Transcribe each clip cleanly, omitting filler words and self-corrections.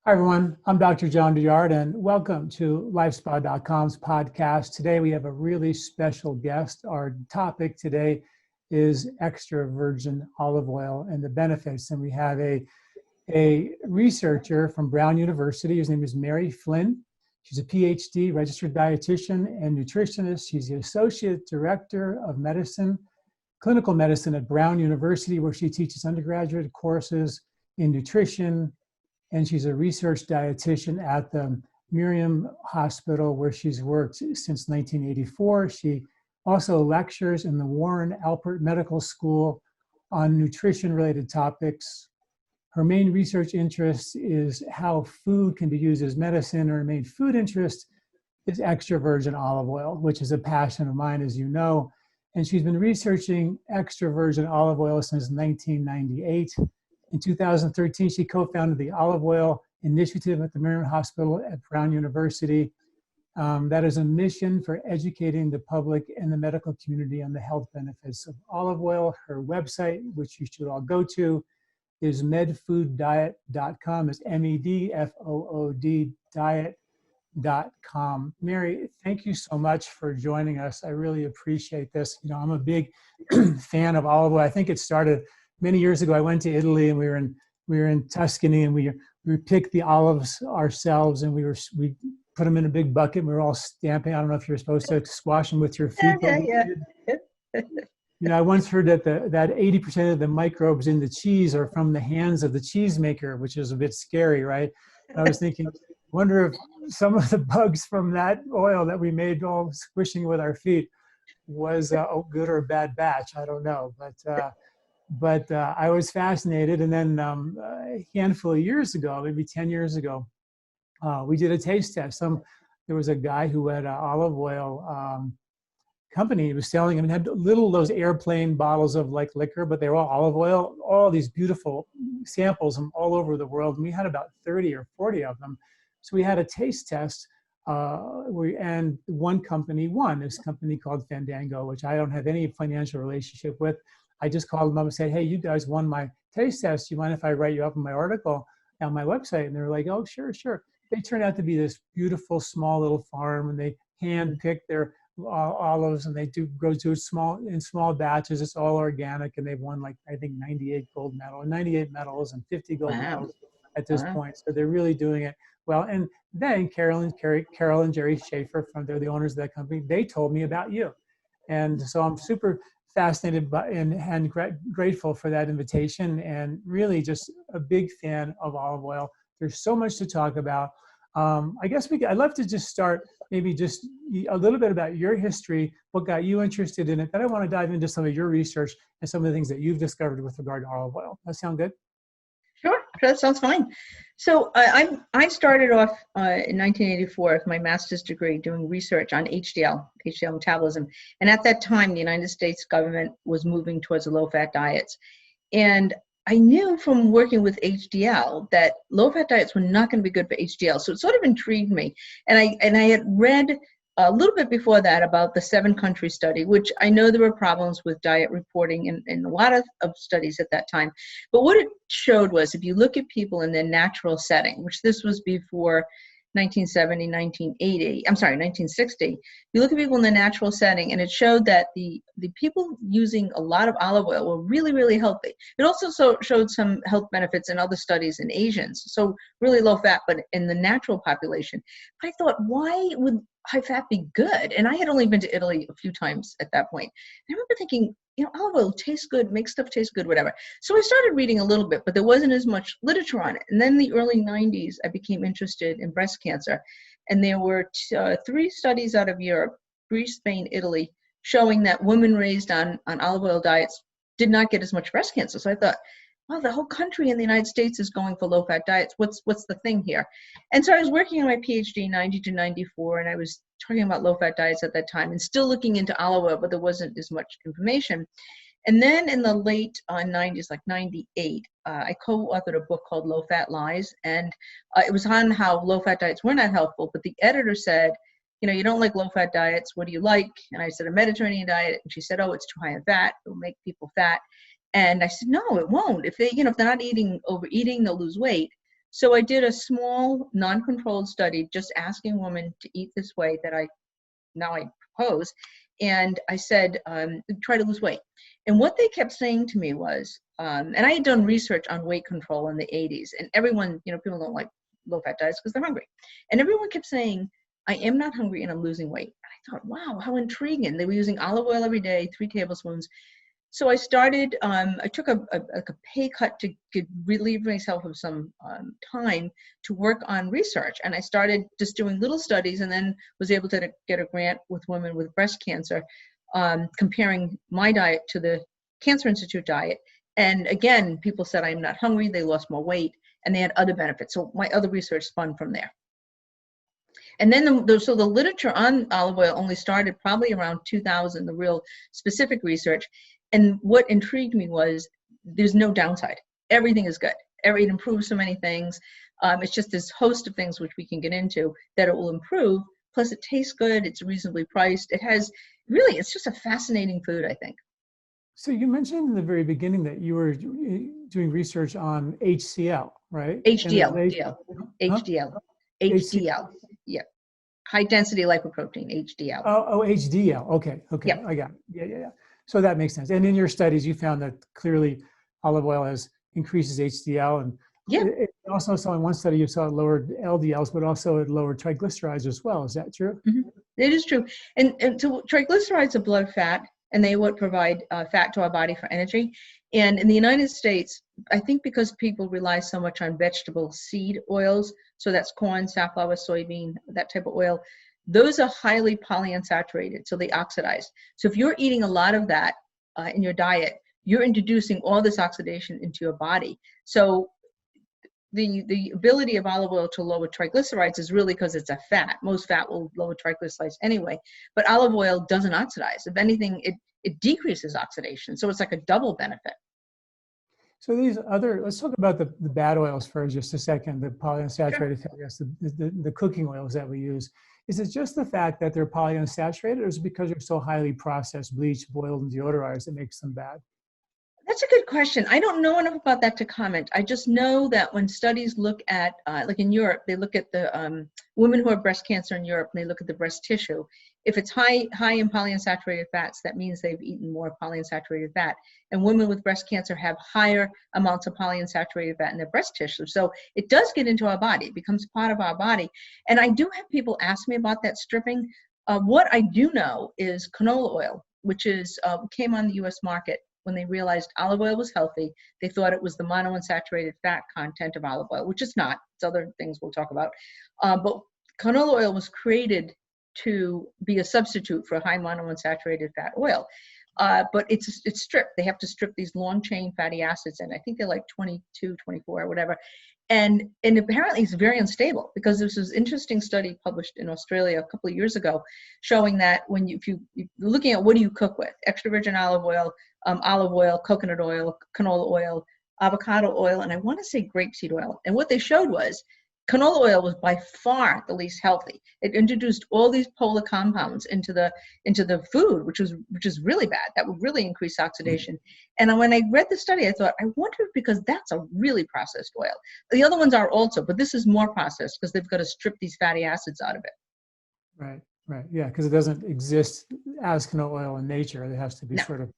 Hi, everyone. I'm Dr. John Douillard, and welcome to LifeSpa.com's podcast. Today, we have a really special guest. Our topic today is extra virgin olive oil and the benefits. And we have a researcher from Brown University. His name is Mary Flynn. She's a PhD, registered dietitian and nutritionist. She's the Associate Director of Medicine, Clinical Medicine at Brown University, where she teaches undergraduate courses in nutrition. And she's a research dietitian at the Miriam Hospital, where she's worked since 1984. She also lectures in the Warren Alpert Medical School on nutrition-related topics. Her main research interest is how food can be used as medicine. Her main food interest is extra virgin olive oil, which is a passion of mine, as you know. And she's been researching extra virgin olive oil since 1998. In 2013, she co-founded the Olive Oil Initiative at the Miriam Hospital at Brown University. That is a mission for educating the public and the medical community on the health benefits of olive oil. Her website, which you should all go to, is medfooddiet.com. It's MEDFOOD diet.com. Mary, thank you so much for joining us. I really appreciate this. You know, I'm a big fan of olive oil. I think it started many years ago. I went to Italy, and we were in Tuscany, and we picked the olives ourselves, and we put them in a big bucket, and we were all stamping. I don't know if you're supposed to squash them with your feet. Yeah. You know, I once heard that 80% of the microbes in the cheese are from the hands of the cheesemaker, which is a bit scary, right? And I was thinking, wonder if some of the bugs from that oil that we made all squishing with our feet was a good or bad batch. I don't know, but I was fascinated. And then a handful of years ago, maybe 10 years ago, we did a taste test. There was a guy who had an olive oil company. He was selling them and had those airplane bottles of like liquor, but they were all olive oil, all these beautiful samples from all over the world. And we had about 30 or 40 of them. So we had a taste test, and one company won, this company called Fandango, which I don't have any financial relationship with. I just called them up and said, hey, you guys won my taste test. You mind if I write you up in my article on my website? And they were like, oh, sure. They turned out to be this beautiful, small little farm, and they hand pick their olives, and they grow to in small batches. It's all organic, and they've won, like, I think 98 medals and 50 gold medals at this point. So they're really doing it well. And then Carol and Jerry Schaefer, they're the owners of that company, they told me about you. And so I'm super fascinated by and grateful for that invitation, and really just a big fan of olive oil. There's so much to talk about. I guess I'd love to just start maybe just a little bit about your history, what got you interested in it. Then I want to dive into some of your research and some of the things that you've discovered with regard to olive oil. That sound good? Sure, that sounds fine. So I started off in 1984 with my master's degree doing research on HDL metabolism. And at that time, the United States government was moving towards low-fat diets. And I knew from working with HDL that low-fat diets were not going to be good for HDL. So it sort of intrigued me. And I had read a little bit before that about the 7-country study, which I know there were problems with diet reporting in a lot of studies at that time. But what it showed was, if you look at people in their natural setting, which this was before 1960, you look at people in the natural setting, and it showed that the people using a lot of olive oil were really, really healthy. It also showed some health benefits in other studies in Asians, so really low fat, but in the natural population. But I thought, why would high fat be good? And I had only been to Italy a few times at that point. I remember thinking, olive oil tastes good, makes stuff taste good, whatever. So I started reading a little bit, but there wasn't as much literature on it. And then in the early 90s, I became interested in breast cancer. And there were 3 studies out of Europe, Greece, Spain, Italy, showing that women raised on olive oil diets did not get as much breast cancer. So I thought, wow, the whole country in the United States is going for low-fat diets. What's the thing here? And so I was working on my PhD, 90 to 94, and I was talking about low-fat diets at that time and still looking into olive oil, but there wasn't as much information. And then in the late 90s, like 98, I co-authored a book called Low Fat Lies, and it was on how low-fat diets were not helpful, but the editor said, you don't like low-fat diets, what do you like? And I said, a Mediterranean diet, and she said, oh, it's too high in fat, it'll make people fat. And I said, no, it won't. If they're not overeating, they'll lose weight. So I did a small non-controlled study just asking women to eat this way that I propose. And I said, try to lose weight. And what they kept saying to me was, and I had done research on weight control in the 80s, and everyone, people don't like low-fat diets because they're hungry. And everyone kept saying, I am not hungry and I'm losing weight. And I thought, wow, how intriguing. They were using olive oil every day, 3 tablespoons. So I started, I took a pay cut to relieve myself of some time to work on research. And I started just doing little studies, and then was able to get a grant with women with breast cancer, comparing my diet to the Cancer Institute diet. And again, people said I'm not hungry, they lost more weight, and they had other benefits. So my other research spun from there. And then so the literature on olive oil only started probably around 2000, the real specific research. And what intrigued me was there's no downside. Everything is good. It improves so many things. It's just this host of things which we can get into that it will improve. Plus it tastes good. It's reasonably priced. It's just a fascinating food, I think. So you mentioned in the very beginning that you were doing research on HCl, right? HDL. Yeah. High density lipoprotein, HDL. Oh, HDL. Okay. Yep. I got it. Yeah. So that makes sense. And in your studies, you found that clearly olive oil increases HDL, and it also saw in one study you saw it lowered LDLs, but also it lowered triglycerides as well. Is that true? Mm-hmm. It is true. And so triglycerides are blood fat, and they would provide fat to our body for energy. And in the United States, I think because people rely so much on vegetable seed oils, so that's corn, safflower, soybean, that type of oil, those are highly polyunsaturated, so they oxidize. So if you're eating a lot of that in your diet, you're introducing all this oxidation into your body. So the ability of olive oil to lower triglycerides is really because it's a fat. Most fat will lower triglycerides anyway, but olive oil doesn't oxidize. If anything, it decreases oxidation. So it's like a double benefit. So let's talk about the bad oils for just a second, the polyunsaturated fatty acids, the cooking oils that we use. Is it just the fact that they're polyunsaturated, or is it because they're so highly processed, bleached, boiled, and deodorized that makes them bad? That's a good question. I don't know enough about that to comment. I just know that when studies look at, like in Europe, they look at the women who have breast cancer in Europe, and they look at the breast tissue. If it's high in polyunsaturated fats, that means they've eaten more polyunsaturated fat. And women with breast cancer have higher amounts of polyunsaturated fat in their breast tissue. So it does get into our body, it becomes part of our body. And I do have people ask me about that stripping. What I do know is canola oil, which came on the US market when they realized olive oil was healthy. They thought it was the monounsaturated fat content of olive oil, which it's not. It's other things we'll talk about. But canola oil was created to be a substitute for high monounsaturated fat oil. But it's stripped. They have to strip these long chain fatty acids, and I think they're like 22, 24, or whatever. And apparently it's very unstable, because this was an interesting study published in Australia a couple of years ago showing that if you're looking at what do you cook with, extra virgin olive oil, coconut oil, canola oil, avocado oil, and I want to say grapeseed oil. And what they showed was canola oil was by far the least healthy. It introduced all these polar compounds into the food, which is really bad. That would really increase oxidation. And when I read the study, I thought, I wonder if because that's a really processed oil. The other ones are also, but this is more processed because they've got to strip these fatty acids out of it. Right. Yeah, because it doesn't exist as canola oil in nature. It has to be sort of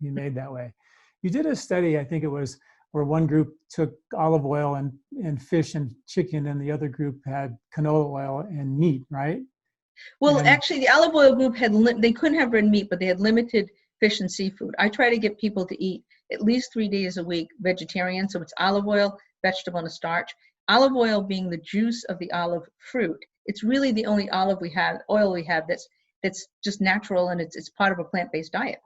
be made that way. You did a study, I think it was, where one group took olive oil and fish and chicken, and the other group had canola oil and meat, right? Well, actually, the olive oil group they couldn't have red meat, but they had limited fish and seafood. I try to get people to eat at least 3 days a week vegetarian, so it's olive oil, vegetable, and a starch. Olive oil being the juice of the olive fruit. It's really the only oil we have that's just natural, and it's part of a plant-based diet.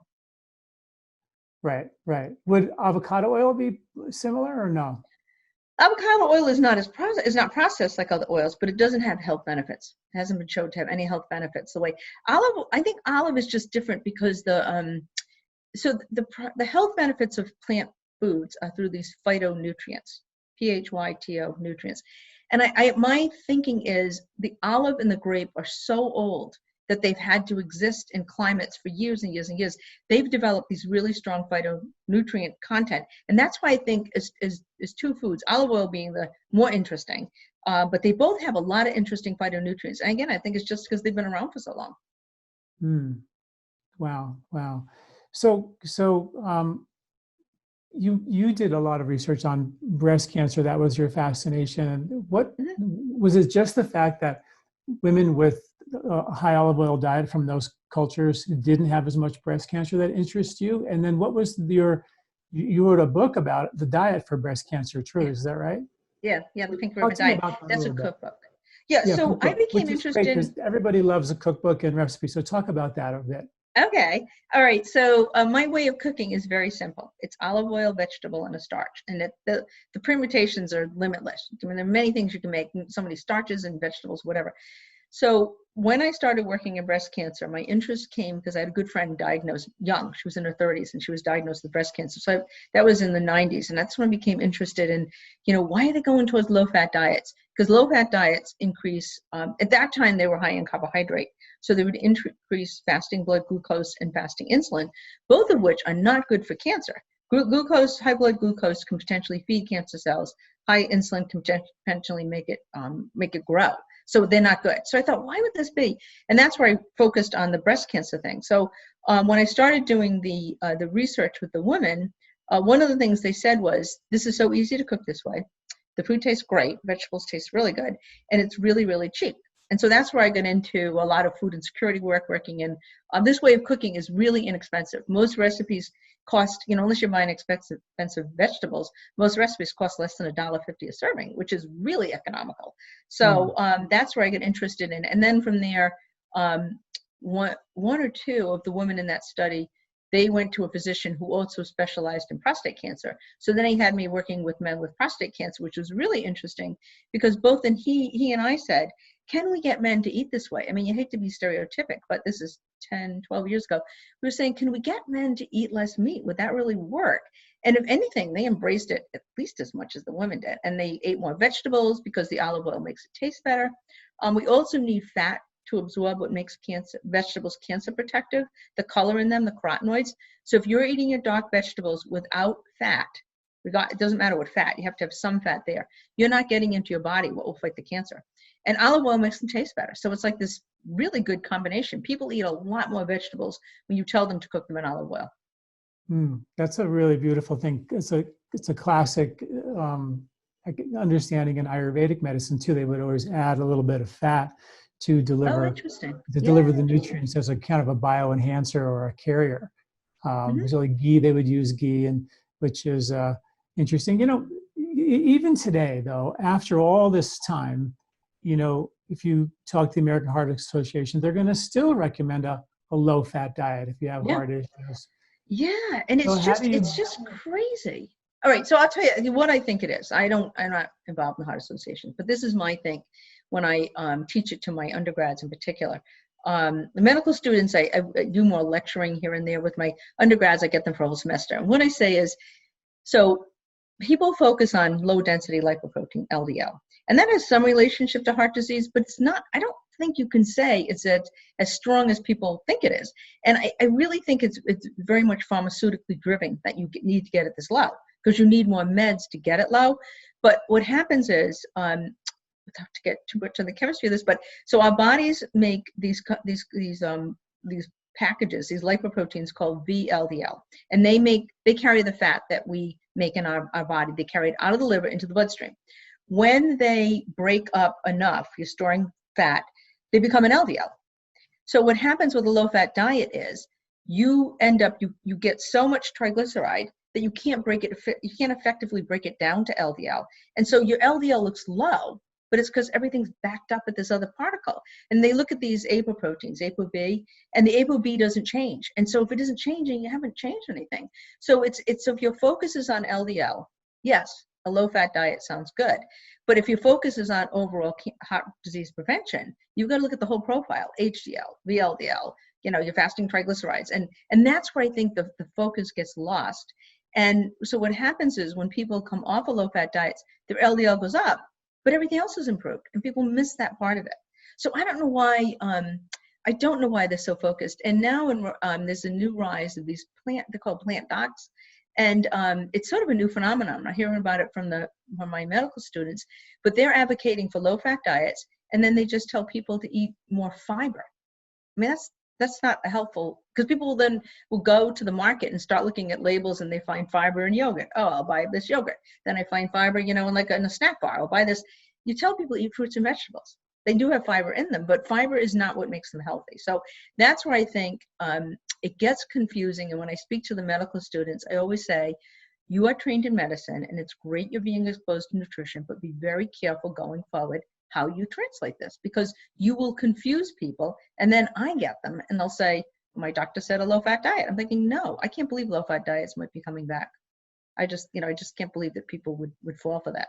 Right. Would avocado oil be similar or no? Avocado oil is not processed like other oils, but it doesn't have health benefits. It hasn't been shown to have any health benefits. The way I think olive is just different because the health benefits of plant foods are through these phytonutrients, PHYTO nutrients. And my thinking is the olive and the grape are so old that they've had to exist in climates for years and years and years, they've developed these really strong phytonutrient content. And that's why I think is two foods, olive oil being the more interesting, but they both have a lot of interesting phytonutrients. And again, I think it's just because they've been around for so long. Wow. So you did a lot of research on breast cancer. That was your fascination. And what was it? Just the fact that women with a high olive oil diet from those cultures didn't have as much breast cancer that interests you? And then what was you wrote a book about the diet for breast cancer, true? Is that right? Yeah, the Pink River Diet. That's a cookbook. Yeah, so cookbook, I became interested. Everybody loves a cookbook and recipe. So talk about that a bit. Okay. All right. So my way of cooking is very simple. It's olive oil, vegetable, and a starch. And the permutations are limitless. I mean, there are many things you can make, so many starches and vegetables, whatever. So when I started working in breast cancer, my interest came because I had a good friend diagnosed young. She was in her 30s and she was diagnosed with breast cancer. So that was in the 90s. And that's when I became interested in, why are they going towards low-fat diets? Because low-fat diets increase, at that time they were high in carbohydrate. So they would increase fasting blood glucose and fasting insulin, both of which are not good for cancer. High blood glucose can potentially feed cancer cells. High insulin can potentially make it grow. So they're not good. So I thought, why would this be? And that's where I focused on the breast cancer thing. So when I started doing the research with the women, one of the things they said was, this is so easy to cook this way. The food tastes great. Vegetables taste really good. And it's really, really cheap. And so that's where I got into a lot of food insecurity work, working in this way of cooking is really inexpensive. Most recipes cost, unless you're buying expensive vegetables, most recipes cost less than $1.50 a serving, which is really economical. So that's where I get interested in. And then from there, one or two of the women in that study, they went to a physician who also specialized in prostate cancer. So then he had me working with men with prostate cancer, which was really interesting because both he and I said, can we get men to eat this way? I mean, you hate to be stereotypic, but this is 10, 12 years ago. We were saying, can we get men to eat less meat? Would that really work? And if anything, they embraced it at least as much as the women did. And they ate more vegetables because the olive oil makes it taste better. We also need fat to absorb what makes vegetables cancer protective, the color in them, the carotenoids. So if you're eating your dark vegetables without fat, it doesn't matter what fat, you have to have some fat there. You're not getting into your body what will fight the cancer. And olive oil makes them taste better. So it's like this really good combination. People eat a lot more vegetables when you tell them to cook them in olive oil. That's a really beautiful thing. It's a classic understanding in Ayurvedic medicine too. They would always add a little bit of fat to deliver the nutrients as a kind of a bioenhancer or a carrier. So like ghee, they would use ghee, and which is interesting. Even today, though, after all this time, if you talk to the American Heart Association, they're going to still recommend a low-fat diet if you have heart issues. Yeah, and it's just crazy. All right, so I'll tell you what I think it is. I'm not involved in the Heart Association, but this is my thing when I teach it to my undergrads in particular. The medical students, I do more lecturing here and there. With my undergrads, I get them for a whole semester. And what I say is, so people focus on low-density lipoprotein, LDL. And that has some relationship to heart disease, but it's not, I don't think you can say it's as strong as people think it is. And I really think it's very much pharmaceutically driven that you need to get it this low, because you need more meds to get it low. But what happens is, without to get too much on the chemistry of this, but so our bodies make these packages, these lipoproteins called VLDL, and they carry the fat that we make in our body. They carry it out of the liver into the bloodstream. When they break up enough, you're storing fat, they become an LDL. So what happens with a low-fat diet is you end up, you get so much triglyceride that you can't effectively break it down to LDL. And so your LDL looks low, but it's because everything's backed up at this other particle. And they look at these apoproteins, ApoB, and the ApoB doesn't change. And so if it isn't changing, you haven't changed anything. So so if your focus is on LDL, yes, a low-fat diet sounds good. But if your focus is on overall heart disease prevention, you've got to look at the whole profile, HDL, VLDL, your fasting triglycerides. And that's where I think the focus gets lost. And so what happens is when people come off of low-fat diets, their LDL goes up, but everything else is improved, and people miss that part of it. So I don't know why I don't know why they're so focused. And now there's a new rise of these they're called plant docs. And it's sort of a new phenomenon. I'm hearing about it from my medical students, but they're advocating for low-fat diets, and then they just tell people to eat more fiber. I mean, that's not helpful, because people then will go to the market and start looking at labels, and they find fiber in yogurt. Oh, I'll buy this yogurt. Then I find fiber, in a snack bar. I'll buy this. You tell people to eat fruits and vegetables. They do have fiber in them, but fiber is not what makes them healthy. So that's where I think it gets confusing. And when I speak to the medical students, I always say, you are trained in medicine, and it's great you're being exposed to nutrition, but be very careful going forward how you translate this, because you will confuse people. And then I get them, and they'll say, my doctor said a low-fat diet. I'm thinking, no, I can't believe low-fat diets might be coming back. I just can't believe that people would fall for that.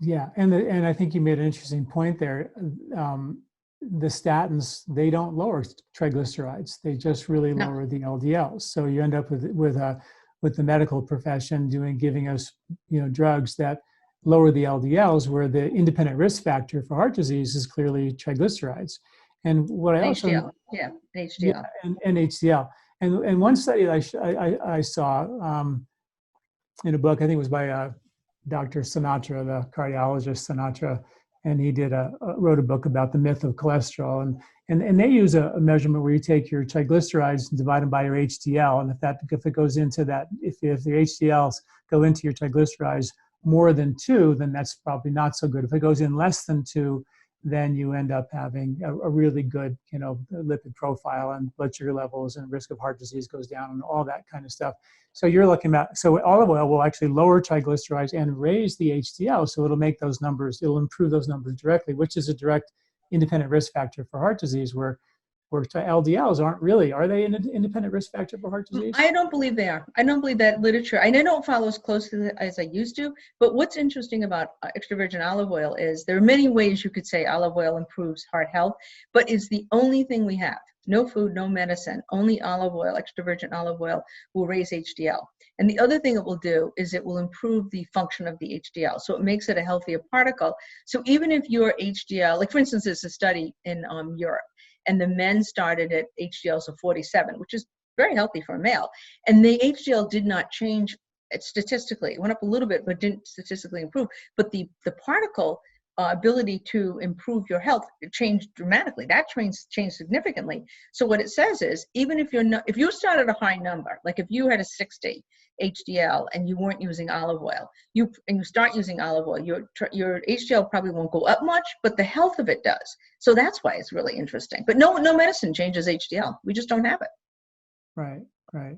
Yeah, and I think you made an interesting point there. The statins, they don't lower triglycerides; they just really lower the LDLs. So you end up with the medical profession giving us drugs that lower the LDLs, where the independent risk factor for heart disease is clearly triglycerides. And what I also HDL, HDL, and HDL, and one study I saw in a book, I think it was by Dr. Sinatra, the cardiologist Sinatra, and he wrote a book about the myth of cholesterol, and they use a measurement where you take your triglycerides and divide them by your HDL, and if it goes into that, if the HDLs go into your triglycerides more than 2, then that's probably not so good. If it goes in less than 2, then you end up having a really good, lipid profile, and blood sugar levels and risk of heart disease goes down and all that kind of stuff. So you're looking at, so olive oil will actually lower triglycerides and raise the HDL. So it'll improve those numbers directly, which is a direct independent risk factor for heart disease, where LDLs are they an independent risk factor for heart disease? I don't believe they are. I don't believe that literature, and I don't follow as closely as I used to, but what's interesting about extra virgin olive oil is there are many ways you could say olive oil improves heart health, but it's the only thing we have. No food, no medicine, only olive oil, extra virgin olive oil will raise HDL. And the other thing it will do is it will improve the function of the HDL. So it makes it a healthier particle. So even if your HDL, like for instance, there's a study in Europe, and the men started at HDLs of 47, which is very healthy for a male. And the HDL did not change statistically. It went up a little bit, but didn't statistically improve. But the particle ability to improve your health changed dramatically. That changed significantly. So what it says is, even if if you start at a high number, like if you had a 60 HDL and you weren't using olive oil, you start using olive oil, your HDL probably won't go up much, but the health of it does. So that's why it's really interesting. But no medicine changes HDL. We just don't have it. Right.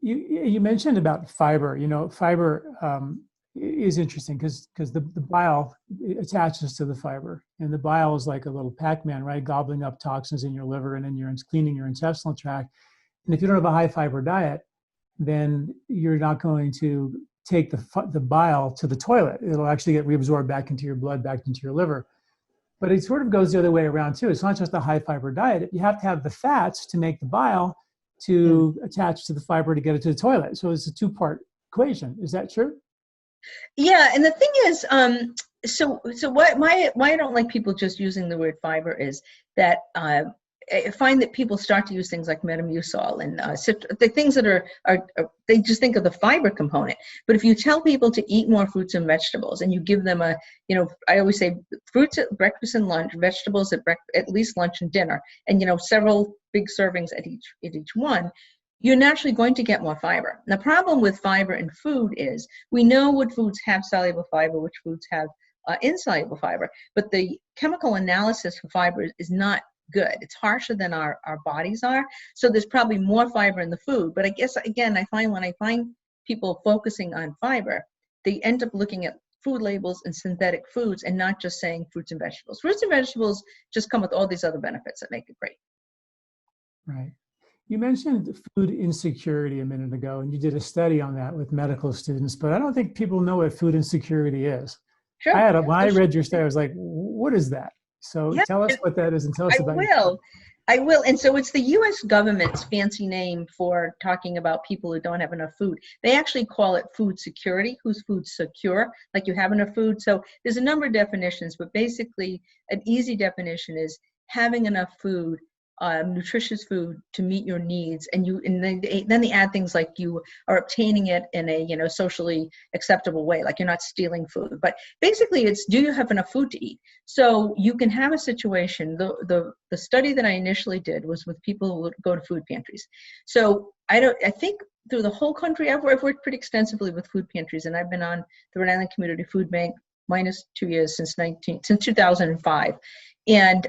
You mentioned about fiber. Fiber is interesting because the bile attaches to the fiber, and the bile is like a little Pac-Man, right? Gobbling up toxins in your liver and in cleaning your intestinal tract. And if you don't have a high fiber diet, then you're not going to take the bile to the toilet. It'll actually get reabsorbed back into your blood, back into your liver. But it sort of goes the other way around too. It's not just a high fiber diet. You have to have the fats to make the bile to attach to the fiber to get it to the toilet. So it's a two-part equation. Is that true? Yeah, and the thing is, so why I don't like people just using the word fiber is that I find that people start to use things like Metamucil and the things that are they just think of the fiber component. But if you tell people to eat more fruits and vegetables, and you give them I always say fruits at breakfast and lunch, vegetables at least lunch and dinner, and several big servings at each one, you're naturally going to get more fiber. The problem with fiber in food is we know what foods have soluble fiber, which foods have insoluble fiber, but the chemical analysis for fiber is not good. It's harsher than our bodies are. So there's probably more fiber in the food. But I guess, again, when I find people focusing on fiber, they end up looking at food labels and synthetic foods and not just saying fruits and vegetables. Fruits and vegetables just come with all these other benefits that make it great. Right. You mentioned food insecurity a minute ago, and you did a study on that with medical students, but I don't think people know what food insecurity is. Sure. When I read your study, I was like, what is that? So tell us what that is and tell us about it. I will. And so it's the U.S. government's fancy name for talking about people who don't have enough food. They actually call it food security. Whose food's secure? Like you have enough food. So there's a number of definitions, but basically an easy definition is having enough food, nutritious food to meet your needs, and then they add things like you are obtaining it in a, you know, socially acceptable way, like you're not stealing food. But basically, it's, do you have enough food to eat? So you can have a situation. The study that I initially did was with people who would go to food pantries. So I think through the whole country, I've worked pretty extensively with food pantries, and I've been on the Rhode Island Community Food Bank minus 2 years since 2005. And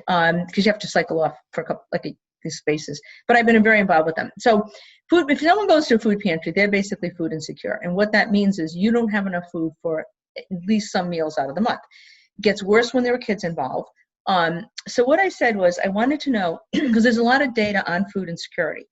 because you have to cycle off for a couple, like these spaces, but I've been very involved with them. So food, if someone goes to a food pantry, they're basically food insecure. And what that means is you don't have enough food for at least some meals out of the month. It gets worse when there are kids involved. So what I said was, I wanted to know, because there's a lot of data on food insecurity,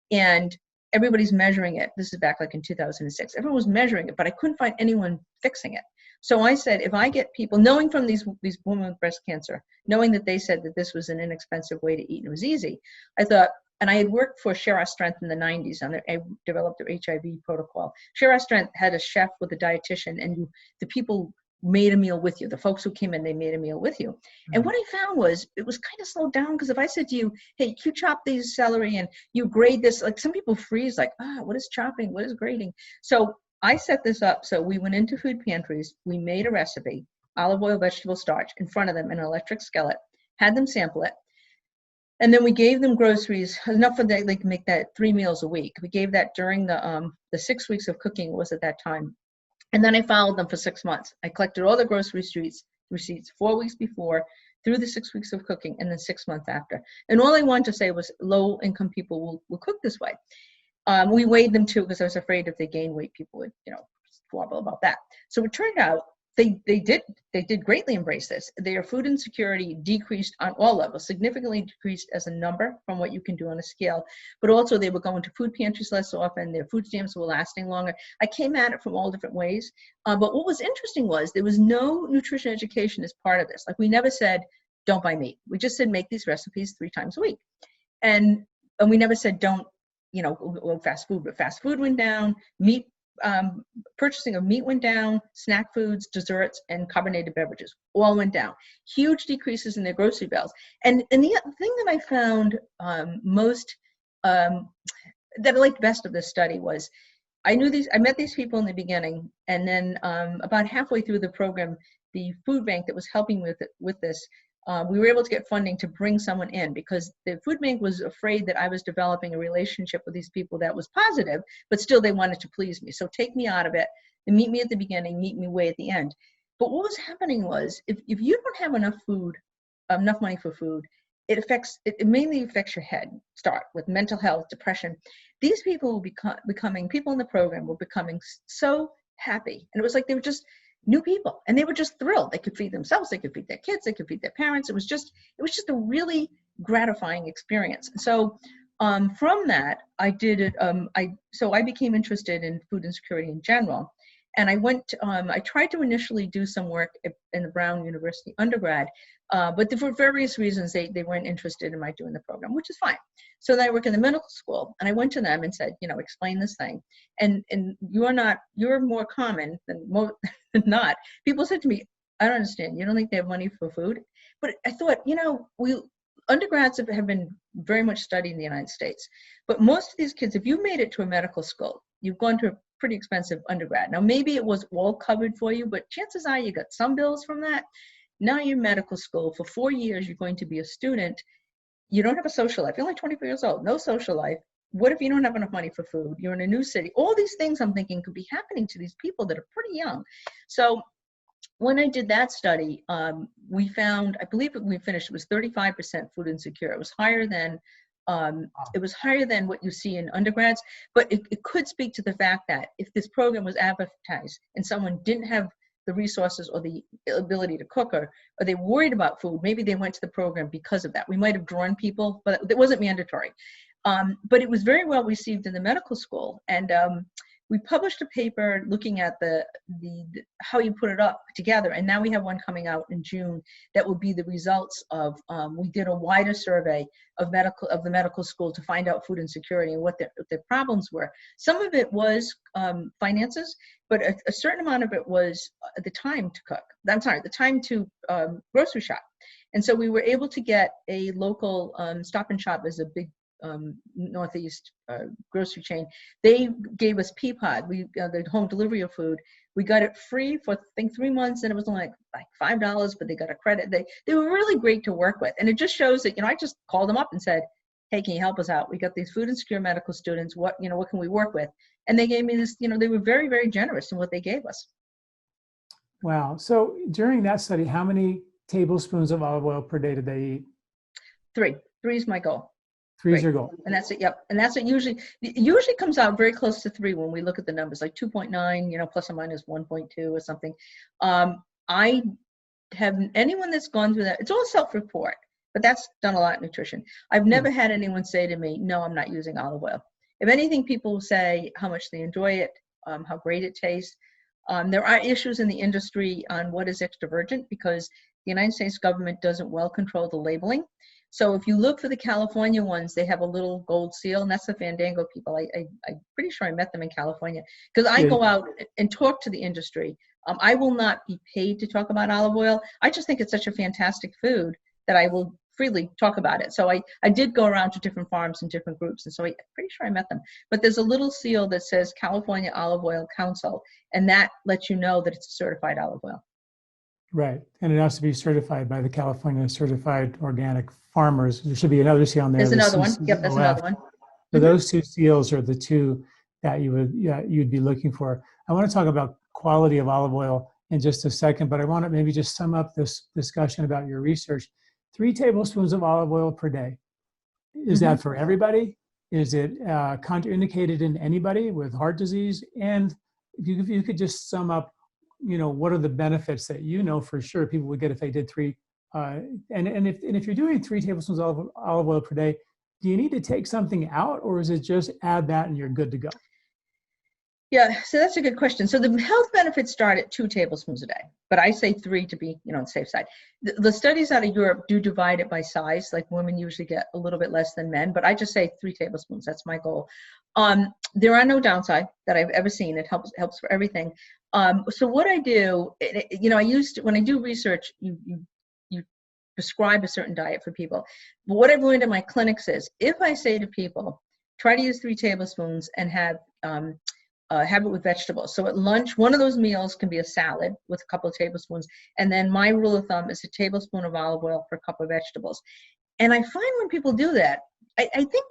and everybody's measuring it. This is back like in 2006. Everyone was measuring it, but I couldn't find anyone fixing it. So I said, if I get people, knowing from these women with breast cancer, knowing that they said that this was an inexpensive way to eat and it was easy, I thought, and I had worked for Share Our Strength in the 90s, and I developed their HIV protocol. Share Our Strength had a chef with a dietitian, and the people made a meal with you. The folks who came in, they made a meal with you. And what I found was, it was kind of slowed down, because if I said to you, hey, you chop these celery and you grade this, like some people freeze, like, what is chopping? What is grading? So I set this up. So we went into food pantries, we made a recipe, olive oil, vegetable starch, in front of them in an electric skillet, had them sample it. And then we gave them groceries, enough for they could make that 3 meals a week. We gave that during the 6 weeks of cooking was at that time. And then I followed them for 6 months. I collected all the grocery receipts 4 weeks before, through the 6 weeks of cooking, and then 6 months after. And all I wanted to say was low income people will cook this way. We weighed them too, because I was afraid if they gained weight, people would, you know, squabble about that. So it turned out they did greatly embrace this. Their food insecurity decreased on all levels, significantly decreased as a number from what you can do on a scale, but also they were going to food pantries less often, their food stamps were lasting longer. I came at it from all different ways, but what was interesting was there was no nutrition education as part of this. Like, we never said, don't buy meat. We just said, make these recipes 3 times a week. And we never said, don't, you know, fast food, but fast food went down, meat, purchasing of meat went down, snack foods, desserts, and carbonated beverages all went down. Huge decreases in their grocery bills. And the thing that I found that I liked best of this study was, I met these people in the beginning, and then about halfway through the program, the food bank that was helping with this, we were able to get funding to bring someone in, because the food bank was afraid that I was developing a relationship with these people that was positive, but still they wanted to please me. So take me out of it and meet me at the beginning, meet me way at the end. But what was happening was, if you don't have enough food, enough money for food, it mainly affects your head. Start with mental health, depression. These people will becoming people in the program were becoming so happy, and it was like they were just new people, and they were just thrilled. They could feed themselves, they could feed their kids, they could feed their parents. It was just a really gratifying experience. So from that, I did it. I became interested in food insecurity in general, and I tried to initially do some work in the Brown University undergrad, but for various reasons they weren't interested in my doing the program, which is fine. So then I work in the medical school, and I went to them and said, you know, explain this thing, and you're more common than not. People said to me, I don't understand. You don't think they have money for food? But I thought, you know, undergrads have been very much studied in the United States, but most of these kids, if you made it to a medical school, you've gone to a pretty expensive undergrad. Now, maybe it was all covered for you, but chances are you got some bills from that. Now you're in medical school for 4 years, you're going to be a student. You don't have a social life. You're only 24 years old, no social life. What if you don't have enough money for food? You're in a new city. All these things I'm thinking could be happening to these people that are pretty young. So when I did that study, we found, I believe we finished, it was 35% food insecure. It was higher than what you see in undergrads, but it could speak to the fact that if this program was advertised and someone didn't have the resources or the ability to cook, or they worried about food, maybe they went to the program because of that. We might have drawn people, but it wasn't mandatory. But it was very well received in the medical school. And we published a paper looking at the how you put it up together. And now we have one coming out in June that will be the results of, we did a wider survey of the medical school to find out food insecurity and what their problems were. Some of it was finances, but a certain amount of it was the time to cook. I'm sorry, the time to grocery shop. And so we were able to get a local Stop and Shop is a big Northeast grocery chain. They gave us Peapod, the home delivery of food. We got it free for, I think, 3 months, and it was only like $5, but they got a credit. They were really great to work with. And it just shows that, I just called them up and said, hey, can you help us out? We got these food insecure medical students. What can we work with? And they gave me this, they were very, very generous in what they gave us. Wow. So during that study, how many tablespoons of olive oil per day did they eat? 3. 3 is my goal. 3 is your goal. And that's it. Yep. And that's it usually comes out very close to 3 when we look at the numbers, like 2.9, plus or minus 1.2 or something. I have anyone that's gone through that, it's all self-report, but that's done a lot in nutrition. I've never had anyone say to me, no, I'm not using olive oil. If anything, people say how much they enjoy it, how great it tastes. There are issues in the industry on what is extra virgin because the United States government doesn't well control the labeling. So if you look for the California ones, they have a little gold seal, and that's the Fandango people. I'm pretty sure I met them in California because I go out and talk to the industry. I will not be paid to talk about olive oil. I just think it's such a fantastic food that I will freely talk about it. So I did go around to different farms and different groups, and so I'm pretty sure I met them. But there's a little seal that says California Olive Oil Council, and that lets you know that it's a certified olive oil. Right. And it has to be certified by the California Certified Organic Farmers. There should be another seal on there. There's another one. Yep, that's another one. So those 2 seals are the 2 that you'd be looking for. I want to talk about quality of olive oil in just a second, but I want to maybe just sum up this discussion about your research. 3 tablespoons of olive oil per day. Is that for everybody? Is it contraindicated in anybody with heart disease? And if you could just sum up, what are the benefits that for sure people would get if they did 3? And if you're doing 3 tablespoons of olive oil per day, do you need to take something out, or is it just add that and you're good to go? Yeah, so that's a good question. So the health benefits start at 2 tablespoons a day, but I say 3 to be, on the safe side. The studies out of Europe do divide it by size. Like women usually get a little bit less than men, but I just say 3 tablespoons. That's my goal. There are no downside that I've ever seen. It helps for everything. So what I do, when I do research, you prescribe a certain diet for people. But what I've learned in my clinics is if I say to people, try to use 3 tablespoons and have it with vegetables. So at lunch, one of those meals can be a salad with a couple of tablespoons. And then my rule of thumb is a tablespoon of olive oil for a cup of vegetables. And I find when people do that, I think,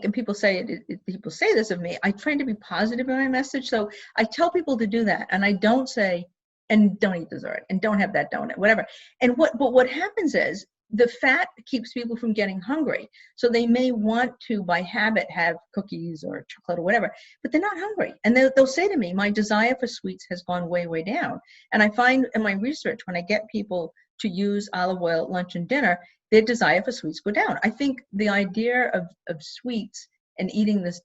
and people say this of me, I try to be positive in my message. So I tell people to do that. And I don't say, and don't eat dessert and don't have that donut, whatever. But what happens is the fat keeps people from getting hungry. So they may want to, by habit, have cookies or chocolate or whatever, but they're not hungry. And they'll say to me, my desire for sweets has gone way, way down. And I find in my research, when I get people to use olive oil at lunch and dinner, their desire for sweets go down. I think the idea of sweets and eating this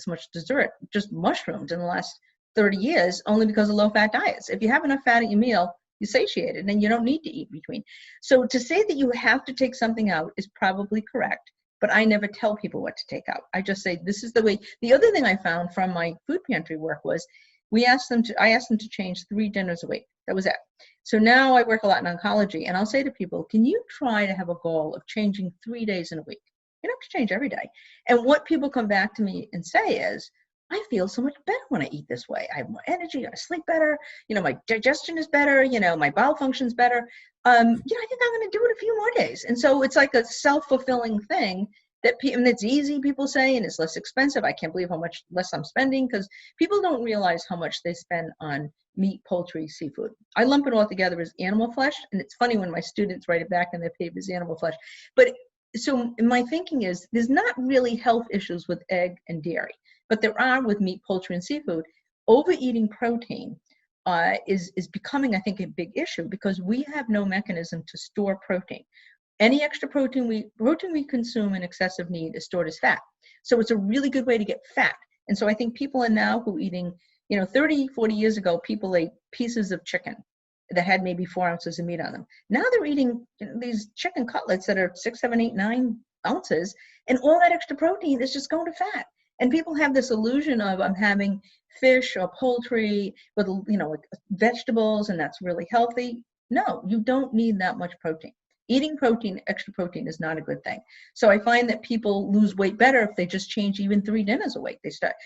much dessert just mushroomed in the last 30 years only because of low-fat diets. If you have enough fat at your meal, you're satiated and you don't need to eat between. So to say that you have to take something out is probably correct, but I never tell people what to take out. I just say, this is the way. The other thing I found from my food pantry work was I asked them to change 3 dinners a week. That was it. So now I work a lot in oncology, and I'll say to people, can you try to have a goal of changing 3 days in a week? You don't have to change every day. And what people come back to me and say is, I feel so much better when I eat this way. I have more energy, I sleep better, my digestion is better, my bowel function's better. I think I'm going to do it a few more days. And so it's like a self-fulfilling thing and it's easy, people say, and it's less expensive. I can't believe how much less I'm spending because people don't realize how much they spend on meat, poultry, seafood. I lump it all together as animal flesh. And it's funny when my students write it back in their papers, animal flesh. But so my thinking is there's not really health issues with egg and dairy, but there are with meat, poultry, and seafood. Overeating protein is becoming, I think, a big issue because we have no mechanism to store protein. Any extra protein we consume in excessive need is stored as fat. So it's a really good way to get fat. And so I think people are now who eating, 30, 40 years ago, people ate pieces of chicken that had maybe 4 ounces of meat on them. Now they're eating these chicken cutlets that are 6, 7, 8, 9 ounces, and all that extra protein is just going to fat. And people have this illusion of I'm having fish or poultry with, like vegetables, and that's really healthy. No, you don't need that much protein. Eating protein, extra protein, is not a good thing. So I find that people lose weight better if they just change even 3 dinners a week.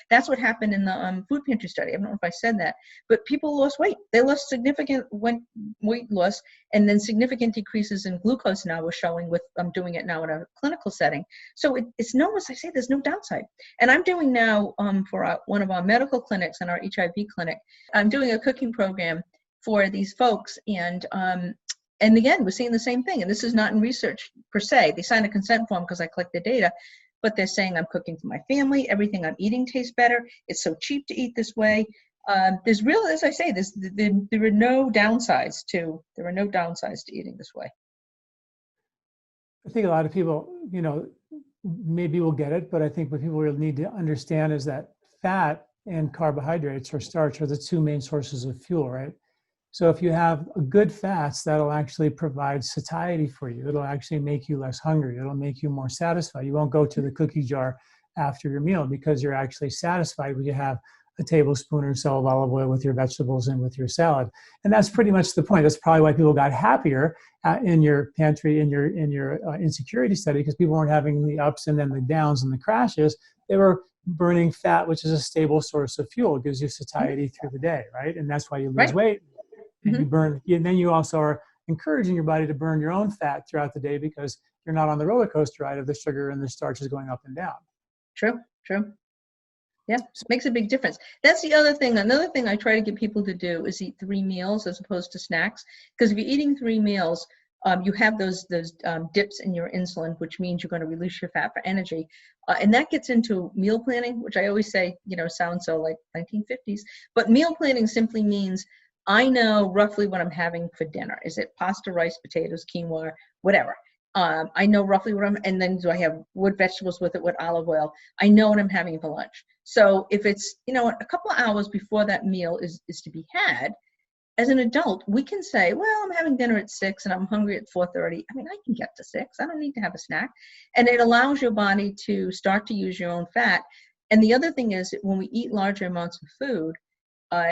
That's what happened in the food pantry study. I don't know if I said that, but people lost weight. They lost significant weight loss, and then significant decreases in glucose now we're showing with, I'm doing it now in a clinical setting. So it's no, as I say, there's no downside. And I'm doing now for one of our medical clinics and our HIV clinic, I'm doing a cooking program for these folks, and again, we're seeing the same thing. And this is not in research per se. They sign a consent form because I collect the data, but they're saying I'm cooking for my family. Everything I'm eating tastes better. It's so cheap to eat this way. There's real, as I say, there are no downsides to eating this way. I think a lot of people, maybe will get it, but I think what people really need to understand is that fat and carbohydrates or starch are the 2 main sources of fuel, right? So if you have good fats, that'll actually provide satiety for you. It'll actually make you less hungry. It'll make you more satisfied. You won't go to the cookie jar after your meal because you're actually satisfied when you have a tablespoon or so of olive oil with your vegetables and with your salad. And that's pretty much the point. That's probably why people got happier in your pantry, in your insecurity study, because people weren't having the ups and then the downs and the crashes. They were burning fat, which is a stable source of fuel. It gives you satiety through the day, right? And that's why you lose weight. And you burn, and then you also are encouraging your body to burn your own fat throughout the day because you're not on the roller coaster ride of the sugar and the starch is going up and down. True. Yeah, makes a big difference. That's the other thing. Another thing I try to get people to do is eat 3 meals as opposed to snacks. Because if you're eating 3 meals, you have those dips in your insulin, which means you're going to release your fat for energy. And that gets into meal planning, which I always say, sounds so like 1950s. But meal planning simply means I know roughly what I'm having for dinner. Is it pasta, rice, potatoes, quinoa, whatever? I know roughly and then do I have what vegetables with it, what olive oil? I know what I'm having for lunch. So if it's, a couple of hours before that meal is to be had, as an adult, we can say, well, I'm having dinner at 6 and I'm hungry at 4:30. I mean, I can get to 6. I don't need to have a snack. And it allows your body to start to use your own fat. And the other thing is that when we eat larger amounts of food,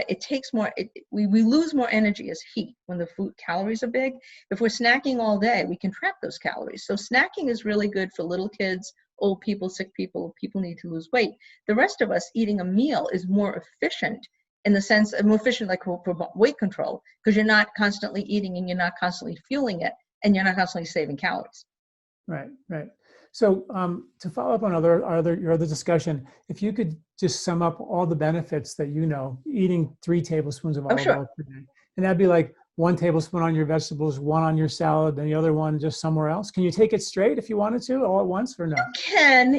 it takes more, we lose more energy as heat when the food calories are big. If we're snacking all day, we can trap those calories. So snacking is really good for little kids, old people, sick people, people need to lose weight. The rest of us, eating a meal is more efficient in the sense of more efficient, like for weight control, because you're not constantly eating and you're not constantly fueling it and you're not constantly saving calories. Right. So to follow up on your other discussion, if you could just sum up all the benefits that eating 3 tablespoons of olive oil per day, and that'd be like 1 tablespoon on your vegetables, 1 on your salad, and the other 1 just somewhere else. Can you take it straight if you wanted to, all at once, or no?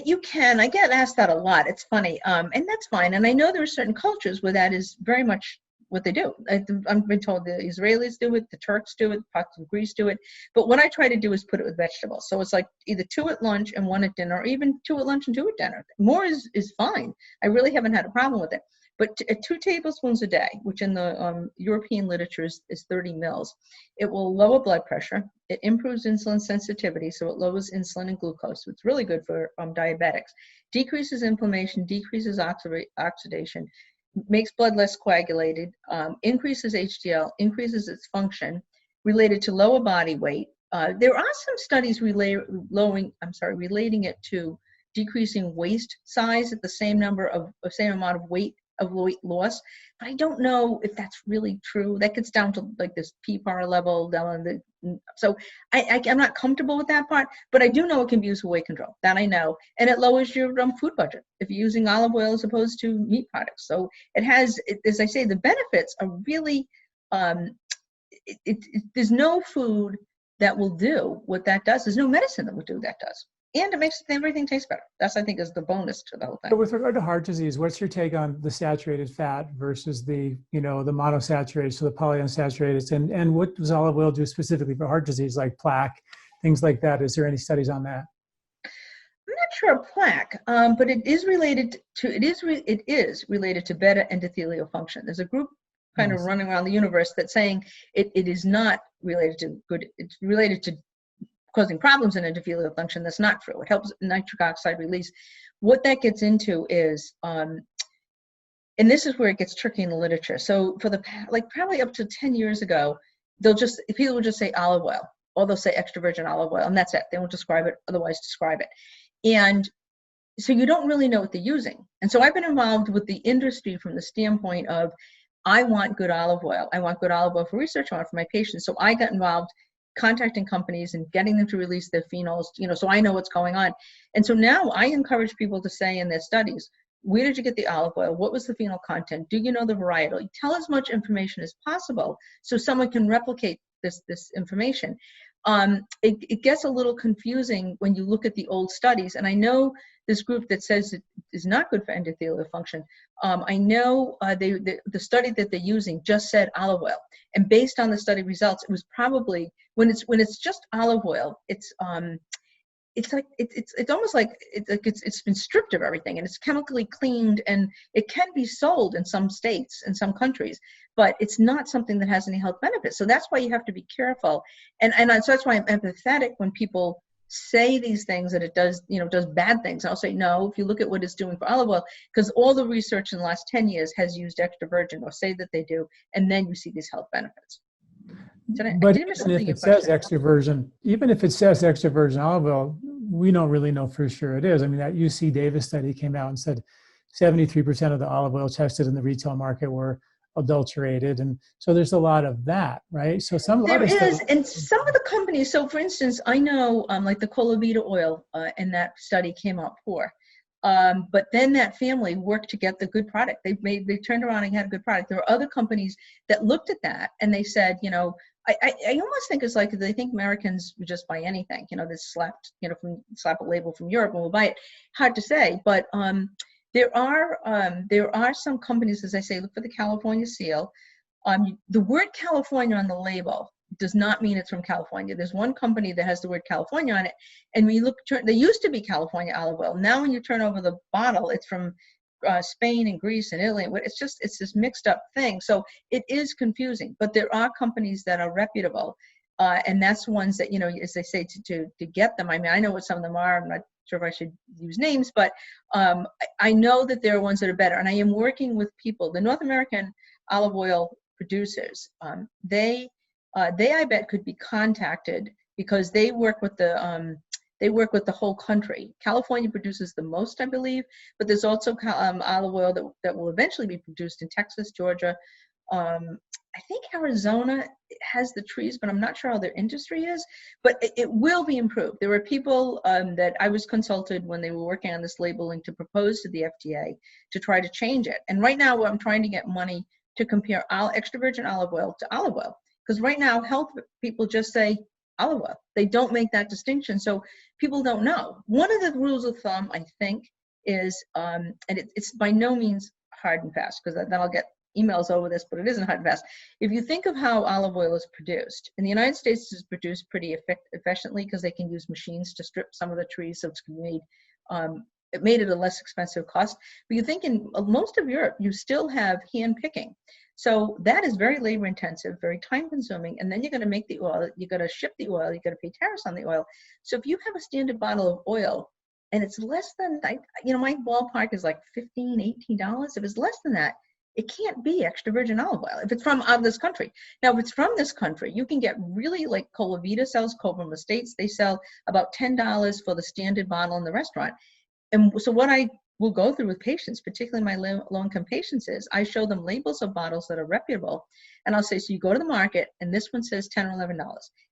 You can. I get asked that a lot. It's funny, and that's fine. And I know there are certain cultures where that is very much what they do. I've been told the Israelis do it, the Turks do it, parts of Greece do it. But what I try to do is put it with vegetables. So it's like either 2 at lunch and 1 at dinner, or even 2 at lunch and 2 at dinner. More is fine. I really haven't had a problem with it. But 2 tablespoons a day, which in the European literature is 30 mils, it will lower blood pressure. It improves insulin sensitivity, so it lowers insulin and glucose. So it's really good for diabetics. Decreases inflammation, decreases oxidation, makes blood less coagulated, increases HDL, increases its function, related to lower body weight. There are some studies relating it to decreasing waist size at the same amount of weight loss, but I don't know if that's really true. That gets down to like this PPAR level so I'm not comfortable with that part, but I do know it can be used for weight control. That I know, and it lowers your food budget if you're using olive oil as opposed to meat products. So it has, as I say, the benefits are really. There's no food that will do what that does. There's no medicine that will do that does. And it makes everything taste better. That's, I think, is the bonus to the whole thing. So with regard to heart disease, what's your take on the saturated fat versus the monosaturated, so the polyunsaturated, and what does olive oil do specifically for heart disease, like plaque, things like that? Is there any studies on that? I'm not sure of plaque, but it is related to beta endothelial function. There's a group kind of running around the universe that's saying it is not related to good. It's related to causing problems in endothelial function. That's not true. It helps nitric oxide release. What that gets into is, and this is where it gets tricky in the literature. So for probably up to 10 years ago, people will just say olive oil, or they'll say extra virgin olive oil, and that's it. They won't describe it, otherwise describe it. And so you don't really know what they're using. And so I've been involved with the industry from the standpoint of, I want good olive oil. I want good olive oil for research. I want it for my patients. So I got involved contacting companies and getting them to release their phenols, so I know what's going on. And so now I encourage people to say in their studies, where did you get the olive oil? What was the phenol content? Do you know the varietal? Tell as much information as possible so someone can replicate this information. It gets a little confusing when you look at the old studies. And I know this group that says it is not good for endothelial function. I know the study that they're using just said olive oil. And based on the study results, it was probably, when it's just olive oil, it's almost like it's been stripped of everything, and it's chemically cleaned, and it can be sold in some states, in some countries, but it's not something that has any health benefits. So that's why you have to be careful. And so that's why I'm empathetic when people say these things, that it does bad things. I'll say, no, if you look at what it's doing for olive oil, because all the research in the last 10 years has used extra virgin, or say that they do, and then you see these health benefits. But even if it says extra virgin, olive oil, we don't really know for sure it is. I mean, that UC Davis study came out and said 73% of the olive oil tested in the retail market were adulterated. And so there's a lot of that, right? So there is, and some of the companies, so for instance, I know like the Colavita oil in that study came out poor. But then that family worked to get the good product. They turned around and had a good product. There were other companies that looked at that and they said, I almost think it's like they think Americans would just buy anything, they slap a label from Europe and we'll buy it. Hard to say, but there are some companies, as I say, look for the California seal. The word California on the label does not mean it's from California. There's one company that has the word California on it, and when you look, they used to be California olive oil. Now when you turn over the bottle, it's from Spain and Greece and Italy. It's this mixed up thing. So it is confusing, but there are companies that are reputable, and that's ones that, as they say, to get them. I mean, I know what some of them are. I'm not sure if I should use names, but I know that there are ones that are better. And I am working with people, the North American olive oil producers. They I bet could be contacted because they work with the whole country. California produces the most, I believe, but there's also olive oil that will eventually be produced in Texas, Georgia. I think Arizona has the trees, but I'm not sure how their industry is, but it will be improved. There were people that I was consulted when they were working on this labeling to propose to the FDA to try to change it. And right now I'm trying to get money to compare extra virgin olive oil to olive oil. Because right now, health people just say olive oil. They don't make that distinction, so people don't know. One of the rules of thumb, I think, is, and it's by no means hard and fast, because then I'll get emails over this, but it isn't hard and fast. If you think of how olive oil is produced, in the United States, it's produced pretty efficiently because they can use machines to strip some of the trees, so it's made, it made it a less expensive cost. But you think in most of Europe, you still have hand picking. So that is very labor intensive, very time consuming. And then you're going to make the oil, you're going to ship the oil, you're going to pay tariffs on the oil. So if you have a standard bottle of oil and it's less than, my ballpark is like $15, $18. If it's less than that, it can't be extra virgin olive oil if it's from out of this country. Now, if it's from this country, you can get really, like Colavita sells, Cobram Estates, they sell about $10 for the standard bottle in the restaurant. And so what I will go through with patients, particularly my low-income patients, is I show them labels of bottles that are reputable, and I'll say, so you go to the market, and this one says $10 or $11,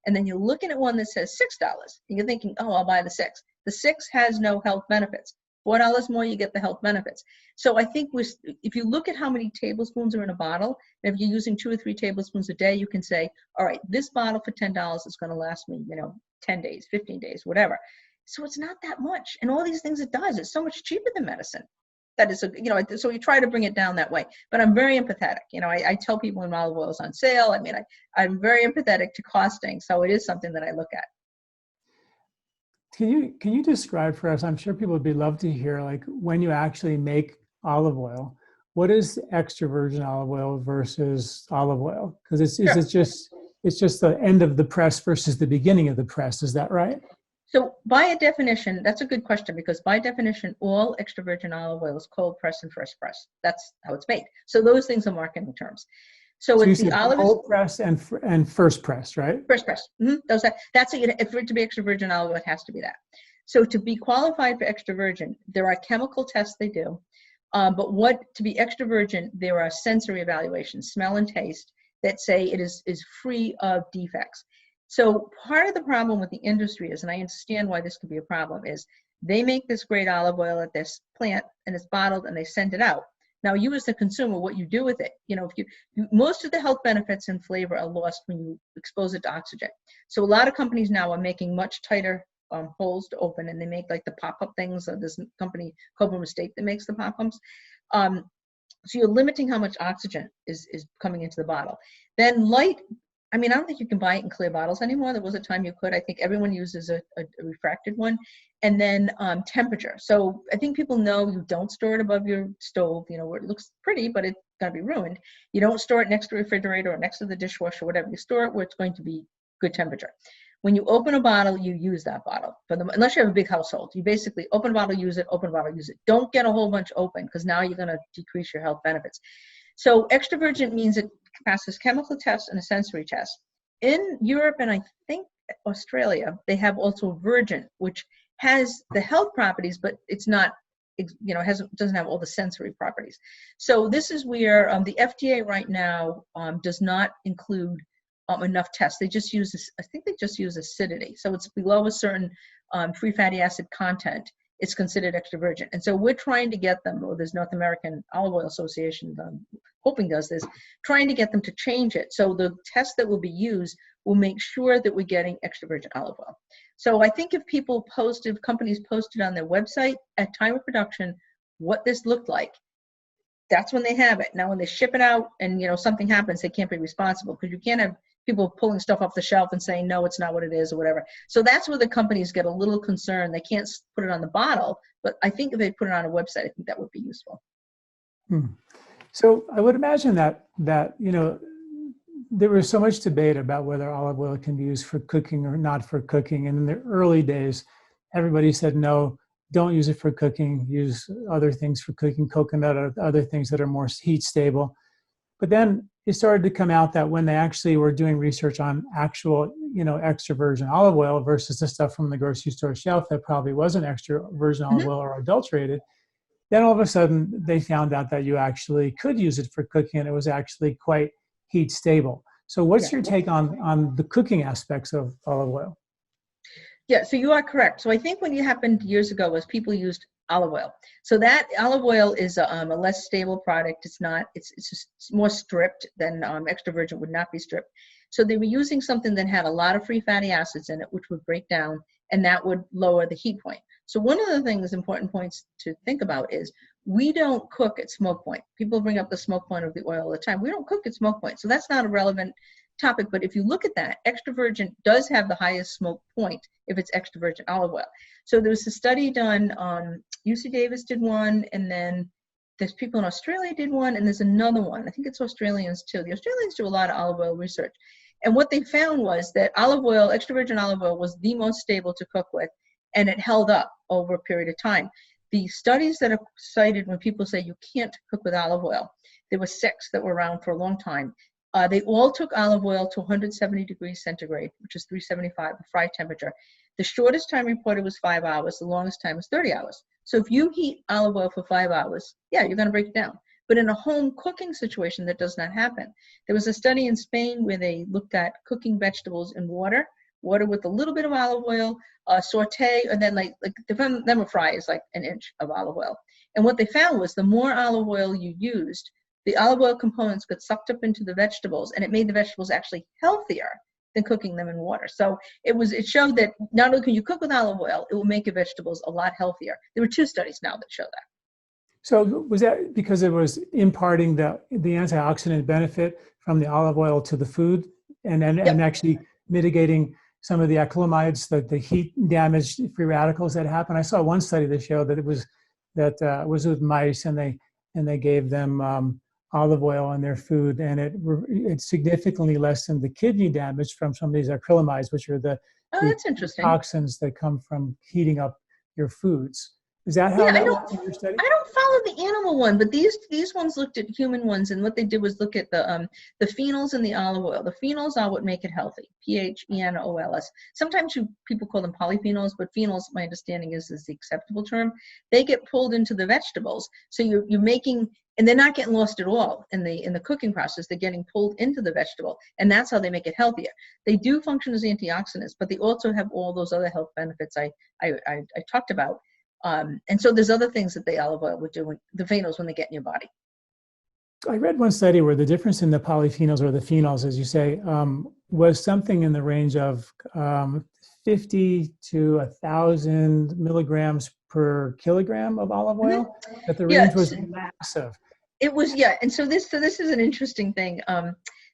and then you're looking at one that says $6, and you're thinking, oh, I'll buy the 6. The 6 has no health benefits. $4 more, you get the health benefits. So I think if you look at how many tablespoons are in a bottle, and if you're using 2 or 3 tablespoons a day, you can say, all right, this bottle for $10 is going to last me, 10 days, 15 days, whatever. So it's not that much. And all these things it does, it's so much cheaper than medicine. That is, so we try to bring it down that way. But I'm very empathetic. I tell people when olive oil is on sale. I mean, I'm very empathetic to costing. So it is something that I look at. Can you describe for us, I'm sure people would love to hear, like when you actually make olive oil, what is extra virgin olive oil versus olive oil? Because it's just the end of the press versus the beginning of the press. Is that right? So by a definition, that's a good question, because by definition, all extra virgin olive oil is cold press and fresh press. That's how it's made. So those things are marketing terms. So So you it's the said olive cold press and first press, right? first press. That's it. For it to be extra virgin olive oil, it has to be that. So to be qualified for extra virgin, there are chemical tests they do. But to be extra virgin, there are sensory evaluations, smell and taste, that say it is free of defects. So part of the problem with the industry is, and I understand why this could be a problem, is they make this great olive oil at this plant and it's bottled and they send it out. Now you as the consumer, what you do with it, if most of the health benefits and flavor are lost when you expose it to oxygen. So a lot of companies now are making much tighter holes to open, and they make like the pop-up things. This company, Cobra Mistake, that makes the pop-ups. So you're limiting how much oxygen is coming into the bottle. Then light, I don't think you can buy it in clear bottles anymore. There was a time you could. I think everyone uses a refracted one. And then temperature. So I think people know you don't store it above your stove, where it looks pretty, but it's going to be ruined. You don't store it next to the refrigerator or next to the dishwasher, whatever. You store it where it's going to be good temperature. When you open a bottle, you use that bottle. Unless you have a big household, you basically open a bottle, use it, open a bottle, use it. Don't get a whole bunch open, because now you're going to decrease your health benefits. So extra virgin means it passes chemical tests and a sensory test. In Europe and I think Australia, they have also virgin, which has the health properties, but it's not, doesn't have all the sensory properties. So this is where the FDA right now does not include enough tests. They just use this, I think they just use acidity. So it's below a certain free fatty acid content, it's considered extra virgin. And so we're trying to get them, or there's North American Olive Oil Association, hoping does this, trying to get them to change it. So the test that will be used will make sure that we're getting extra virgin olive oil. So I think if companies posted on their website at time of production what this looked like, that's when they have it. Now when they ship it out and something happens, they can't be responsible, because you can't have people pulling stuff off the shelf and saying, no, it's not what it is, or whatever. So that's where the companies get a little concerned. They can't put it on the bottle, but I think if they put it on a website, I think that would be useful. So I would imagine that there was so much debate about whether olive oil can be used for cooking or not for cooking. And in the early days, everybody said, no, don't use it for cooking, use other things for cooking, coconut or other things that are more heat stable. But then it started to come out that when they actually were doing research on actual, extra virgin olive oil versus the stuff from the grocery store shelf that probably wasn't extra virgin olive oil or adulterated, then all of a sudden they found out that you actually could use it for cooking, and it was actually quite heat stable. So what's your take on the cooking aspects of olive oil? Yeah, so you are correct. So I think what happened years ago was people used olive oil. So that olive oil is a less stable product. It's just more stripped than extra virgin would not be stripped. So they were using something that had a lot of free fatty acids in it, which would break down, and that would lower the heat point. So one of the important points to think about is we don't cook at smoke point. People bring up the smoke point of the oil all the time. We don't cook at smoke point. So that's not a relevant topic. But if you look at that, extra virgin does have the highest smoke point if it's extra virgin olive oil. So there was a study done on UC Davis did one, and then there's people in Australia did one, and there's another one. I think it's Australians too. The Australians do a lot of olive oil research. And what they found was that olive oil, extra virgin olive oil, was the most stable to cook with, and it held up over a period of time. The studies that are cited when people say you can't cook with olive oil, there were 6 that were around for a long time. They all took olive oil to 170 degrees centigrade, which is 375, the fry temperature. The shortest time reported was 5 hours. The longest time was 30 hours. So if you heat olive oil for 5 hours, yeah, you're going to break it down. But in a home cooking situation, that does not happen. There was a study in Spain where they looked at cooking vegetables in water with a little bit of olive oil, saute, and then like them a fry is like an inch of olive oil. And what they found was the more olive oil you used, the olive oil components got sucked up into the vegetables, and it made the vegetables actually healthier than cooking them in water. So it showed that not only can you cook with olive oil, it will make your vegetables a lot healthier. There were 2 studies now that show that. So was that because it was imparting the antioxidant benefit from the olive oil to the food, and actually mitigating some of the acrylamides, the heat damage, free radicals that happen? I saw one study that showed that it was with mice, and they gave them olive oil in their food, and it significantly lessened the kidney damage from some of these acrylamides, which are the that's interesting. toxins that come from heating up your foods. Is that how Yeah, that works in your study? I don't follow the animal one, but these ones looked at human ones, and what they did was look at the phenols in the olive oil. The phenols are what make it healthy. PHENOLS. Sometimes people call them polyphenols, but phenols, my understanding is the acceptable term. They get pulled into the vegetables, so you're making, and they're not getting lost at all in the cooking process. They're getting pulled into the vegetable, and that's how they make it healthier. They do function as antioxidants, but they also have all those other health benefits I talked about. And so there's other things that the olive oil would do, the phenols, when they get in your body. I read one study where the difference in the polyphenols or the phenols, as you say, was something in the range of 50 to 1,000 milligrams per kilogram of olive oil. That the range was massive. It was, yeah. And so this is an interesting thing.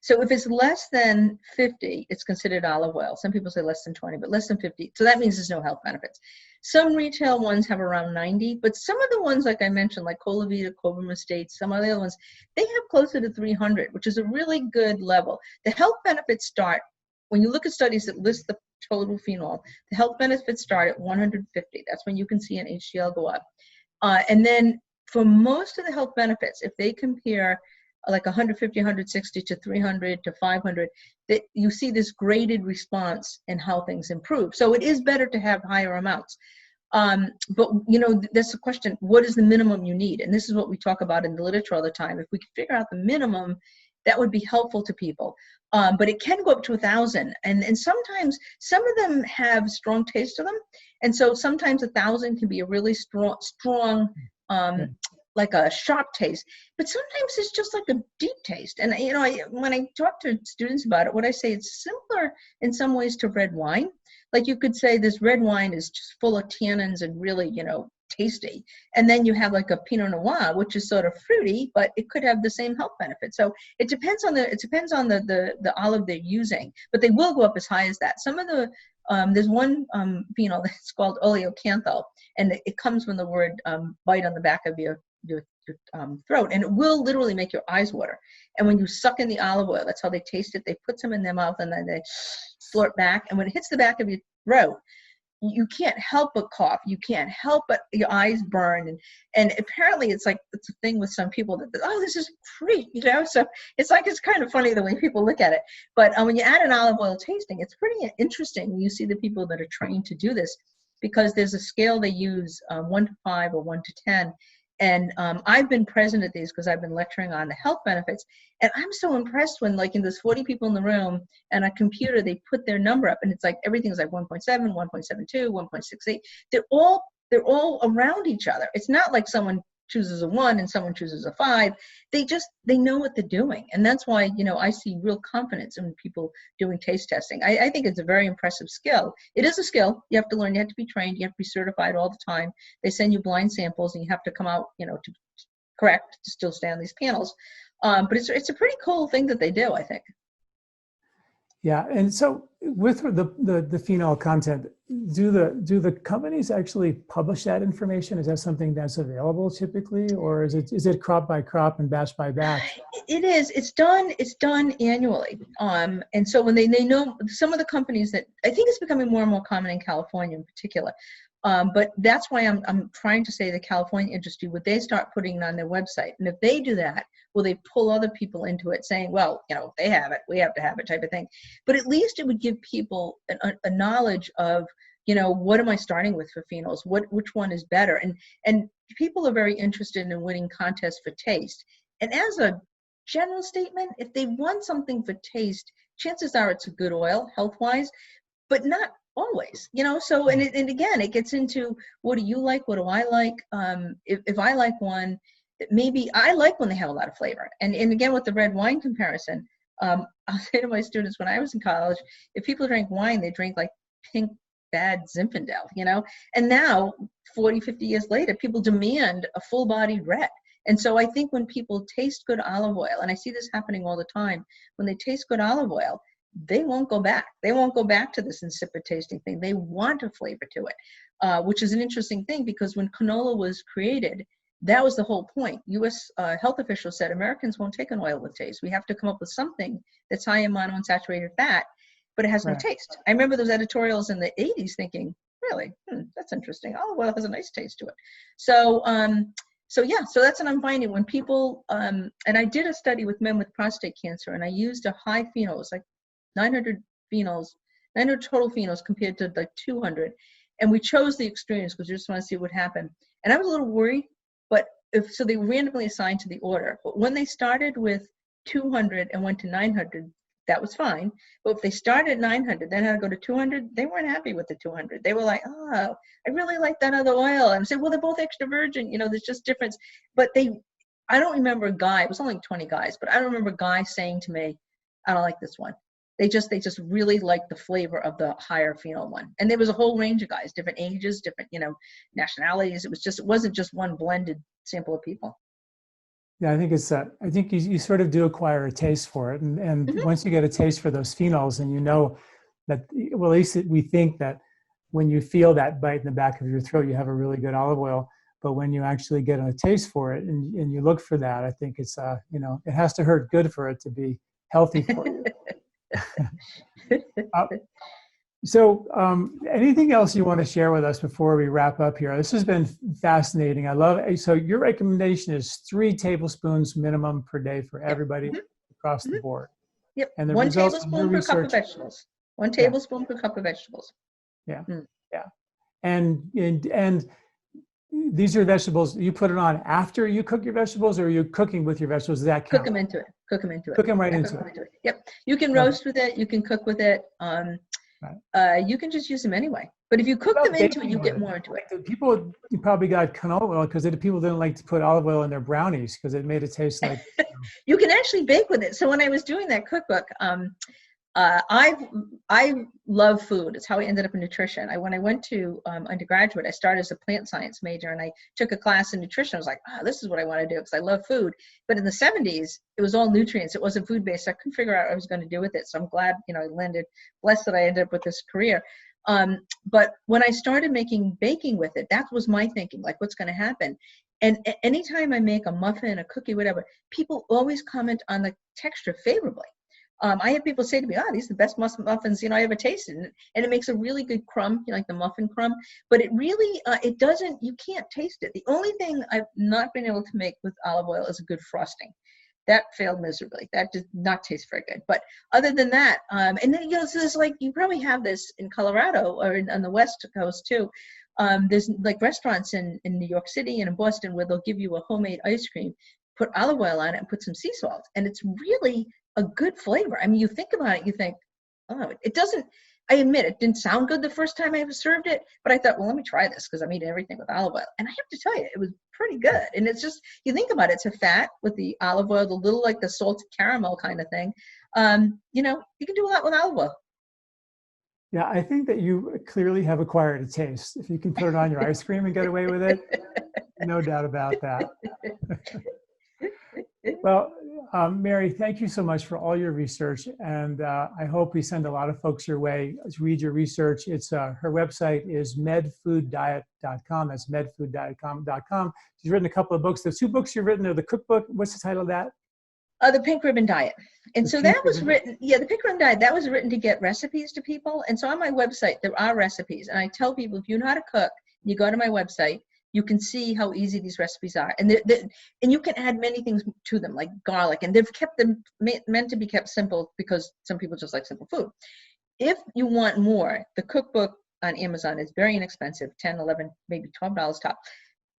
So if it's less than 50, it's considered olive oil. Some people say less than 20, but less than 50. So that means there's no health benefits. Some retail ones have around 90, but some of the ones, like I mentioned, like Colavita, Cobram Estate, some of the other ones, they have closer to 300, which is a really good level. The health benefits start, when you look at studies that list the total phenol, the health benefits start at 150. That's when you can see an HDL go up. And then for most of the health benefits, if they compare like 150, 160 to 300 to 500, that you see this graded response in how things improve. So it is better to have higher amounts. But you know, that's the question, what is the minimum you need? And this is what we talk about in the literature all the time. If we could figure out the minimum, that would be helpful to people. But it can go up to 1,000. And sometimes some of them have strong taste to them. And so sometimes 1,000 can be a really strong like a sharp taste, but sometimes it's just like a deep taste. And you know, when I talk to students about it, what I say, it's similar in some ways to red wine. Like you could say this red wine is just full of tannins and really, you know, tasty. And then you have like a Pinot Noir, which is sort of fruity, but it could have the same health benefits. So it depends on the olive they're using, but they will go up as high as that. Some of the there's one phenol that's called oleocanthal, and it comes from the word bite on the back of your throat, and it will literally make your eyes water. And when you suck in the olive oil, that's how they taste it. They put some in their mouth and then they slurp back, and when it hits the back of your throat, you can't help but cough. You can't help but your eyes burn. And apparently it's a thing with some people that, oh, this is great, you know? So it's kind of funny the way people look at it. But when you add an olive oil tasting, it's pretty interesting when you see the people that are trained to do this, because there's a scale they use, 1 to 5 or 1 to 10. And I've been present at these because I've been lecturing on the health benefits. And I'm so impressed when, like, in there's 40 people in the room and a computer, they put their number up and it's like everything's like 1.7, 1.72, 1.68. They're all around each other. It's not like someone chooses a 1 and someone chooses a 5. They know what they're doing. And that's why, you know, I see real confidence in people doing taste testing. I think it's a very impressive skill. It is a skill. You have to learn, you have to be trained, you have to be certified all the time. They send you blind samples and you have to come out, you know, to correct, to still stay on these panels. But it's a pretty cool thing that they do, I think. Yeah, and so with the phenol content, do the companies actually publish that information? Is that something that's available typically, or is it crop by crop and batch by batch? It is. It's done annually. And so when they know, some of the companies that, I think it's becoming more and more common in California in particular. But that's why I'm trying to say the California industry, would they start putting it on their website? And if they do that, will they pull other people into it saying, well, you know, if they have it, we have to have it, type of thing. But at least it would give people a knowledge of, you know, what am I starting with for phenols? Which one is better? And people are very interested in winning contests for taste. And as a general statement, if they want something for taste, chances are it's a good oil, health-wise, but not always, you know. So and again, it gets into, what do you like, what do I like? If I like one, maybe I like when they have a lot of flavor. And again, with the red wine comparison, I'll say to my students when I was in college, if people drink wine, they drink like pink bad Zinfandel, you know. And now 40, 50 years later, people demand a full-bodied red. And so I think when people taste good olive oil, and I see this happening all the time, when they taste good olive oil, they won't go back. They won't go back to this insipid tasting thing. They want a flavor to it, which is an interesting thing, because when canola was created, that was the whole point. U.S. Health officials said Americans won't take an oil with taste. We have to come up with something that's high in monounsaturated fat, but it has no taste. I remember those editorials in the 80s thinking, really, that that's interesting. Oh, well, it has a nice taste to it. So, so that's what I'm finding when people, and I did a study with men with prostate cancer, and I used a high phenol, it was like 900 phenols, 900 total phenols compared to like 200. And we chose the extremes because we just want to see what happened. And I was a little worried, but so they randomly assigned to the order. But when they started with 200 and went to 900, that was fine. But if they started at 900, then had to go to 200, they weren't happy with the 200. They were like, oh, I really like that other oil. And I said, well, they're both extra virgin. There's just difference. But I don't remember a guy, it was only 20 guys, but I don't remember a guy saying to me, I don't like this one. They just really liked the flavor of the higher phenol one. And there was a whole range of guys, different ages, different, nationalities. It wasn't just one blended sample of people. Yeah, I think I think you sort of do acquire a taste for it. And once you get a taste for those phenols, and that, well, at least we think that when you feel that bite in the back of your throat, you have a really good olive oil. But when you actually get a taste for it and you look for that, I think it's, it has to hurt good for it to be healthy for you. So anything else you want to share with us before we wrap up here? This has been fascinating. I love it. So your recommendation is 3 tablespoons minimum per day for everybody across the board. Yep. And the 1 results tablespoon per cup of vegetables. 1 tablespoon per cup of vegetables. Yeah. Yeah. And these are vegetables, you put it on after you cook your vegetables, or are you cooking with your vegetables? Does that count? Cook them into it. Cook them into it. Cook them right into it. Yep. You can roast with it. You can cook with it. You can just use them anyway. But if you cook them into it, you get more into it. People probably got canola oil because people didn't like to put olive oil in their brownies because it made it taste like. You can actually bake with it. So when I was doing that cookbook, I love food. It's how I ended up in nutrition. When I went to undergraduate, I started as a plant science major, and I took a class in nutrition. I was like, this is what I want to do because I love food. But in the 70s, it was all nutrients. It wasn't food-based. So I couldn't figure out what I was going to do with it. So I'm glad, I landed, blessed that I ended up with this career. But when I started making baking with it, that was my thinking, like what's going to happen. And anytime I make a muffin, a cookie, whatever, people always comment on the texture favorably. I have people say to me, these are the best muffins, I ever tasted. And it makes a really good crumb, like the muffin crumb. But it really, you can't taste it. The only thing I've not been able to make with olive oil is a good frosting. That failed miserably. That did not taste very good. But other than that, and then, so there's you probably have this in Colorado or on the West Coast too. There's restaurants in New York City and in Boston where they'll give you a homemade ice cream, put olive oil on it and put some sea salt. And it's really a good flavor. I mean, you think about it, you think, it doesn't, I admit it didn't sound good the first time I ever served it, but I thought, well, let me try this because I'm eating everything with olive oil. And I have to tell you, it was pretty good. And it's just, you think about it, it's a fat with the olive oil, the little the salted caramel kind of thing. You can do a lot with olive oil. Yeah, I think that you clearly have acquired a taste. If you can put it on your ice cream and get away with it, no doubt about that. Well, Mary, thank you so much for all your research, and I hope we send a lot of folks your way to read your research. It's her website is medfooddiet.com. That's medfooddiet.com. She's written a couple of books. The 2 books you've written are the cookbook. What's the title of that? The Pink Ribbon Diet. And so that was written, the Pink Ribbon Diet, that was written to get recipes to people. And so on my website, there are recipes. And I tell people, if you know how to cook, you go to my website, you can see how easy these recipes are. And and you can add many things to them, like garlic. And they've kept them meant to be kept simple because some people just like simple food. If you want more, the cookbook on Amazon is very inexpensive, $10, $11, maybe $12 top.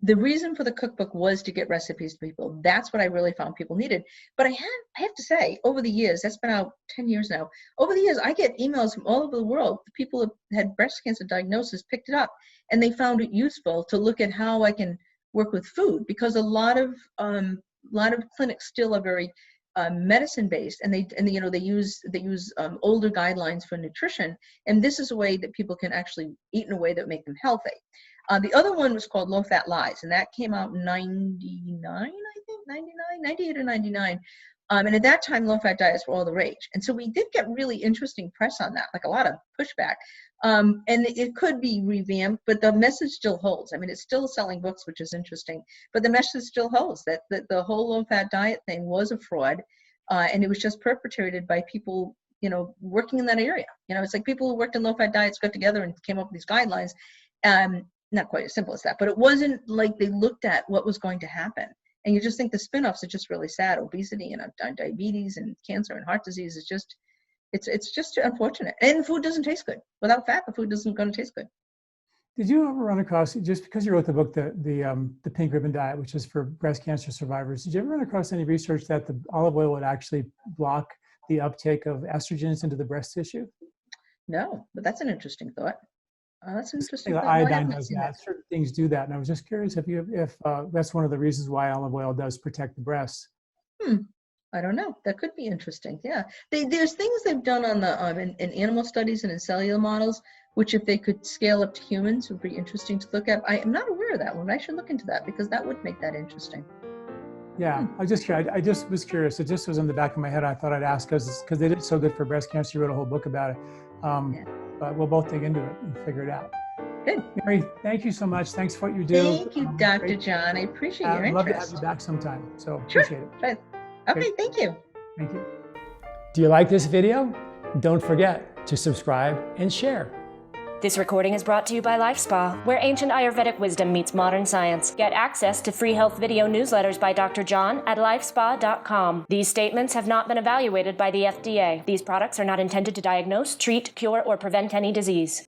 The reason for the cookbook was to get recipes to people. That's what I really found people needed. But I have to say, over the years, that's been out 10 years now. Over the years, I get emails from all over the world. People who had breast cancer diagnosis picked it up, and they found it useful to look at how I can work with food, because a lot of clinics still are very medicine based, and they use older guidelines for nutrition, and this is a way that people can actually eat in a way that make them healthy. The other one was called Low Fat Lies, and that came out in 98 or 99. And at that time, low-fat diets were all the rage. And so we did get really interesting press on that, like a lot of pushback. And it could be revamped, but the message still holds. I mean, it's still selling books, which is interesting, but the message still holds that the whole low-fat diet thing was a fraud, and it was just perpetrated by people, working in that area. It's like people who worked in low-fat diets got together and came up with these guidelines. not quite as simple as that, but it wasn't like they looked at what was going to happen. And you just think the spin-offs are just really sad. Obesity and diabetes and cancer and heart disease is just, it's just unfortunate. And food doesn't taste good. Without fat, the food isn't going to taste good. Did you ever run across, just because you wrote the book, the Pink Ribbon Diet, which is for breast cancer survivors, did you ever run across any research that the olive oil would actually block the uptake of estrogens into the breast tissue? No, but that's an interesting thought. That's an interesting The thought. No, I iodine haven't does seen that. Certain things do that. And I was just curious if that's one of the reasons why olive oil does protect the breasts. I don't know. That could be interesting. Yeah, there's things they've done on the in animal studies and in cellular models, which if they could scale up to humans would be interesting to look at. I am not aware of that one. I should look into that because that would make that interesting. Yeah, I just was curious. It just was in the back of my head. I thought I'd ask because they did so good for breast cancer. You wrote a whole book about it. But we'll both dig into it and figure it out. Good. Mary, thank you so much. Thanks for what you do. Thank you, Dr. John. I appreciate your interest. I'd love to have you back sometime. So Sure. appreciate it. Right. Okay, Great. thank you. Thank you. Do you like this video? Don't forget to subscribe and share. This recording is brought to you by LifeSpa, where ancient Ayurvedic wisdom meets modern science. Get access to free health video newsletters by Dr. John at lifespa.com. These statements have not been evaluated by the FDA. These products are not intended to diagnose, treat, cure, or prevent any disease.